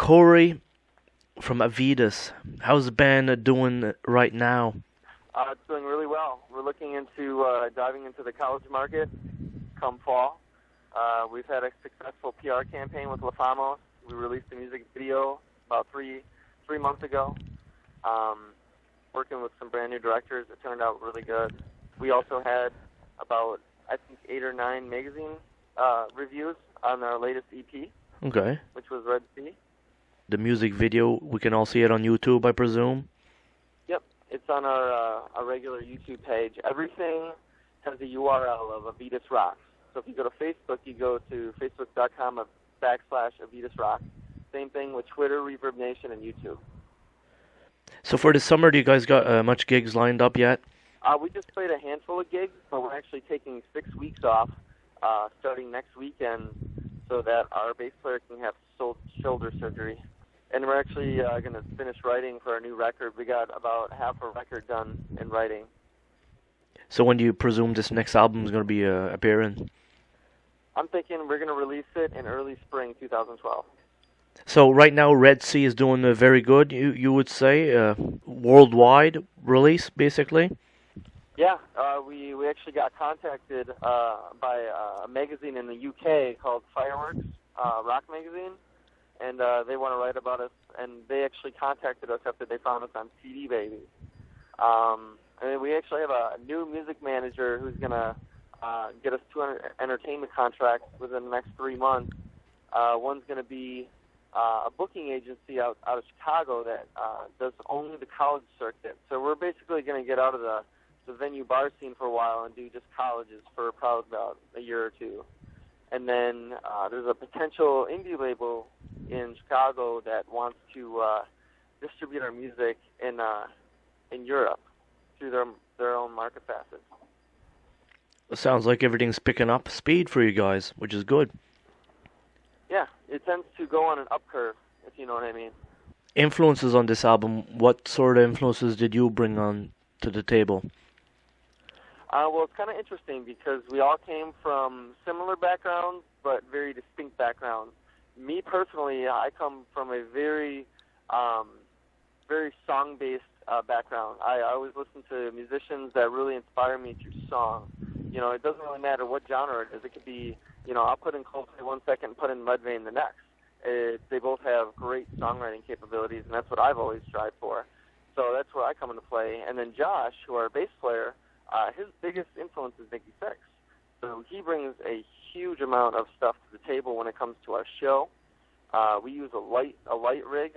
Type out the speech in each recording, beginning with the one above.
Corey from Avedis. How's the band doing right now? It's doing really well. We're looking into diving into the college market come fall. We've had a successful PR campaign with La Famos. We released a music video about three months ago. Working with some brand new directors. It turned out really good. We also had about, I think, 8 or 9 magazine reviews on our latest EP, Okay. which was Red Sea. The music video, we can all see it on YouTube, I presume? Yep, it's on our regular YouTube page. Everything has a URL of Avedis Rocks. So if you go to Facebook, you go to facebook.com/Avedis Rocks. Same thing with Twitter, Reverb Nation, and YouTube. So for the summer, do you guys got much gigs lined up yet? We just played a handful of gigs, but we're actually taking 6 weeks off starting next weekend so that our bass player can have shoulder surgery. And we're actually going to finish writing for our new record. We got about half a record done in writing. So when do you presume this next album is going to be appearing? I'm thinking we're going to release it in early spring 2012. So right now, Red Sea is doing very good, you would say? Worldwide release, basically? Yeah, we actually got contacted by a magazine in the UK called Fireworks, rock magazine, and they want to write about us, and they actually contacted us after they found us on CD Baby. And we actually have a new music manager who's going to get us 2 entertainment contracts within the next 3 months. One's going to be a booking agency out of Chicago that does only the college circuit. So we're basically going to get out of the venue bar scene for a while and do just colleges for probably about a year or two. And then there's a potential indie label in Chicago that wants to distribute our music in Europe through their own market facets. It sounds like everything's picking up speed for you guys, which is good. Yeah, it tends to go on an up curve, if you know what I mean. Influences on this album, what sort of influences did you bring on to the table? Well, it's kind of interesting because we all came from similar backgrounds, but very distinct backgrounds. Me personally, I come from a very song-based background. I always listen to musicians that really inspire me through song. You know, it doesn't really matter what genre it is. It could be, you know, I'll put in Coldplay one second and put in Mudvayne the next. They both have great songwriting capabilities, and that's what I've always strived for. So that's where I come into play. And then Josh, who our bass player, his biggest influence is Nikki Sixx. So he brings a huge amount of stuff to the table when it comes to our show. We use a light rig.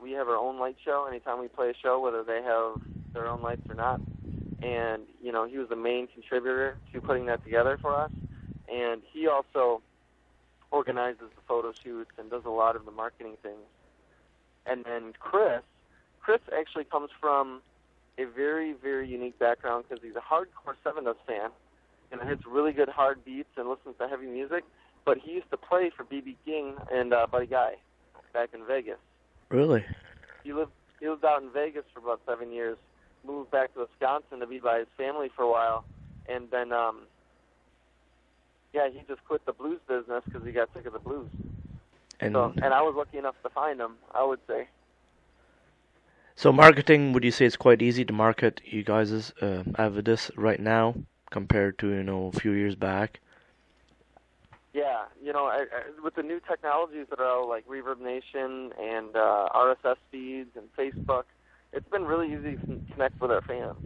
We have our own light show anytime we play a show, whether they have their own lights or not. And you know, he was the main contributor to putting that together for us. And he also organizes the photo shoots and does a lot of the marketing things. And then Chris actually comes from a very, very unique background because he's a hardcore Seven Dust fan and hits really good hard beats and listens to heavy music. But he used to play for B.B. King and Buddy Guy back in Vegas. Really? He lived out in Vegas for about 7 years, moved back to Wisconsin to be by his family for a while, and then he just quit the blues business because he got sick of the blues. And I was lucky enough to find him, I would say. So marketing, would you say it's quite easy to market you guys' Avedis right now compared to, a few years back? Yeah, with the new technologies that are out, like Reverb Nation and RSS feeds and Facebook, it's been really easy to connect with our fans.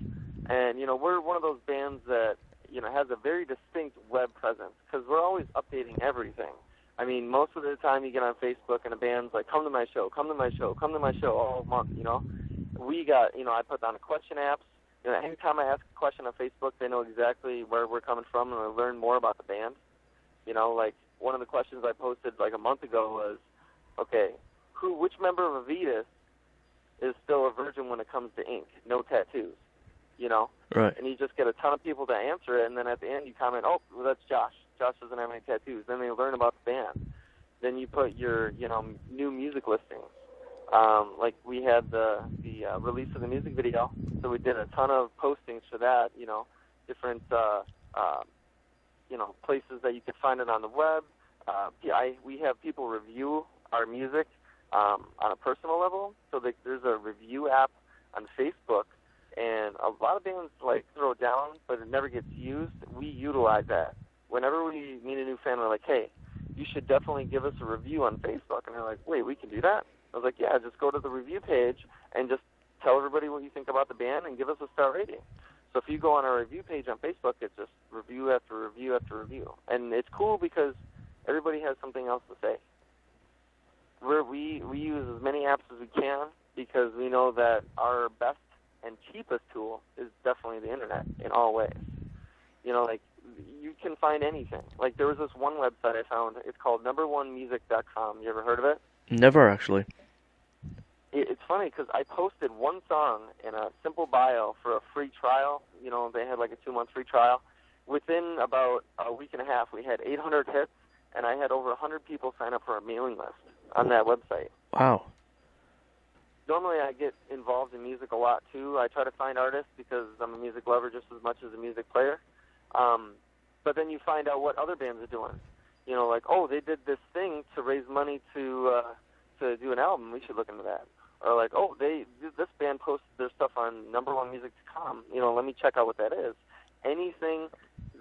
And, we're one of those bands that, has a very distinct web presence because we're always updating everything. I mean, most of the time you get on Facebook and a band's like, come to my show, come to my show, come to my show all month, We got, I put down a question apps. Anytime I ask a question on Facebook, they know exactly where we're coming from and I learn more about the band. Like one of the questions I posted like a month ago was, okay, which member of Avedis is still a virgin when it comes to ink, no tattoos, Right. And you just get a ton of people to answer it, and then at the end you comment, oh, well, that's Josh. Josh doesn't have any tattoos. Then they learn about the band. Then you put your, new music listings. Like we had the release of the music video, so we did a ton of postings for that, different, places that you could find it on the web. We have people review our music on a personal level. So there's a review app on Facebook, and a lot of bands like throw it down, but it never gets used. We utilize that. Whenever we meet a new fan, we're like, hey, you should definitely give us a review on Facebook. And they're like, wait, we can do that? I was like, yeah, just go to the review page and just tell everybody what you think about the band and give us a star rating. So if you go on our review page on Facebook, it's just review after review after review. And it's cool because everybody has something else to say. We use as many apps as we can because we know that our best and cheapest tool is definitely the internet in all ways. You know, like, you can find anything. Like, there was this one website I found. It's called numberonemusic.com. You ever heard of it? Never, actually. It's funny because I posted one song in a simple bio for a free trial. You know, they had like a 2-month free trial. Within about a week and a half, we had 800 hits, and I had over 100 people sign up for a mailing list on that website. Wow. Normally I get involved in music a lot, too. I try to find artists because I'm a music lover just as much as a music player. But then you find out what other bands are doing. You know, like, oh, they did this thing to raise money to do an album. We should look into that. Or like, oh, this band posted their stuff on numberonemusic.com. You know, let me check out what that is. Anything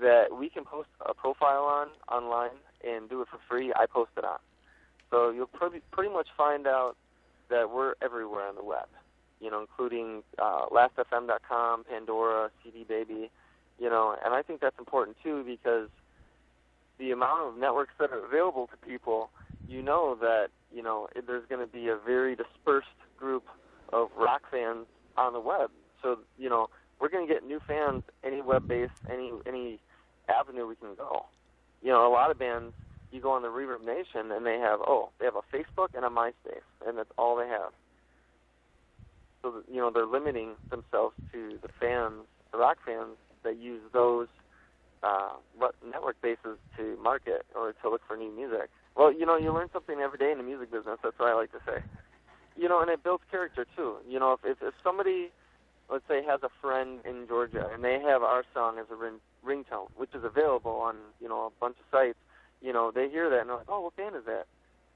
that we can post a profile on online and do it for free, I post it on. So you'll pretty much find out that we're everywhere on the web. You know, including lastfm.com, Pandora, CD Baby. You know, and I think that's important too because the amount of networks that are available to people, you know that, you know, there's going to be a very dispersed group of rock fans on the web. So, you know, we're going to get new fans any web-based, any avenue we can go. You know, a lot of bands, you go on the Reverb Nation and they have a Facebook and a MySpace, and that's all they have. So, you know, they're limiting themselves to the fans, the rock fans, that use those network bases to market or to look for new music. Well, you know, you learn something every day in the music business. That's what I like to say. You know, and it builds character, too. You know, if somebody, let's say, has a friend in Georgia and they have our song as a ringtone, which is available on, you know, a bunch of sites, you know, they hear that and they're like, oh, what band is that?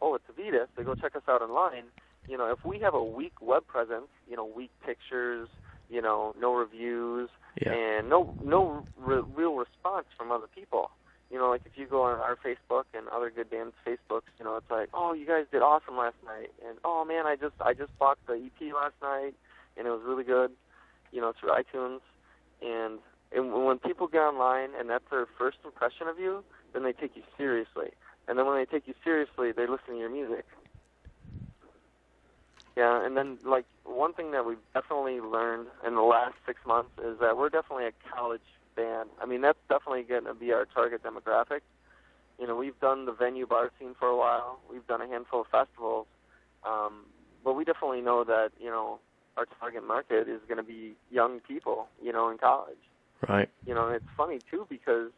Oh, it's Avedis. They go check us out online. You know, if we have a weak web presence, you know, weak pictures, you know, no reviews, and no real response from other people. You know, like if you go on our Facebook and other good bands' Facebooks, you know, it's like, oh, you guys did awesome last night, and oh man, I just bought the EP last night, and it was really good. You know, through iTunes, and when people get online and that's their first impression of you, then they take you seriously, and then when they take you seriously, they listen to your music. Yeah, and then, like, one thing that we've definitely learned in the last 6 months is that we're definitely a college band. I mean, that's definitely going to be our target demographic. You know, we've done the venue bar scene for a while. We've done a handful of festivals. But we definitely know that, you know, our target market is going to be young people, you know, in college. Right. You know, and it's funny, too, because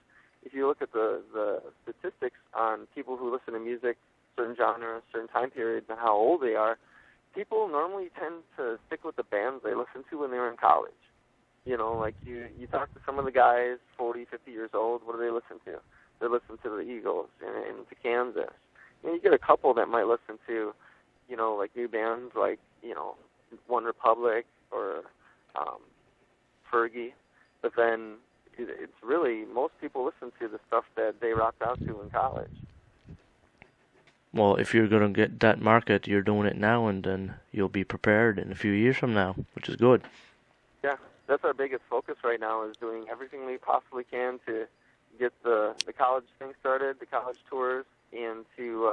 if you look at the statistics on people who listen to music, certain genres, certain time periods, and how old they are, people normally tend to stick with the bands they listened to when they were in college. You know, like you talk to some of the guys, 40, 50 years old, what do they listen to? They listen to the Eagles and to Kansas. And you get a couple that might listen to, you know, like new bands like, you know, One Republic or Fergie. But then it's really, most people listen to the stuff that they rocked out to in college. Well, if you're going to get that market, you're doing it now, and then you'll be prepared in a few years from now, which is good. Yeah, that's our biggest focus right now, is doing everything we possibly can to get the college thing started, the college tours, and to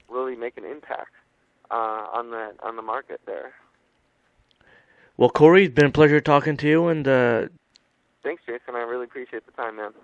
really make an impact on the market there. Well, Corey, it's been a pleasure talking to you, and thanks, Jason. I really appreciate the time, man.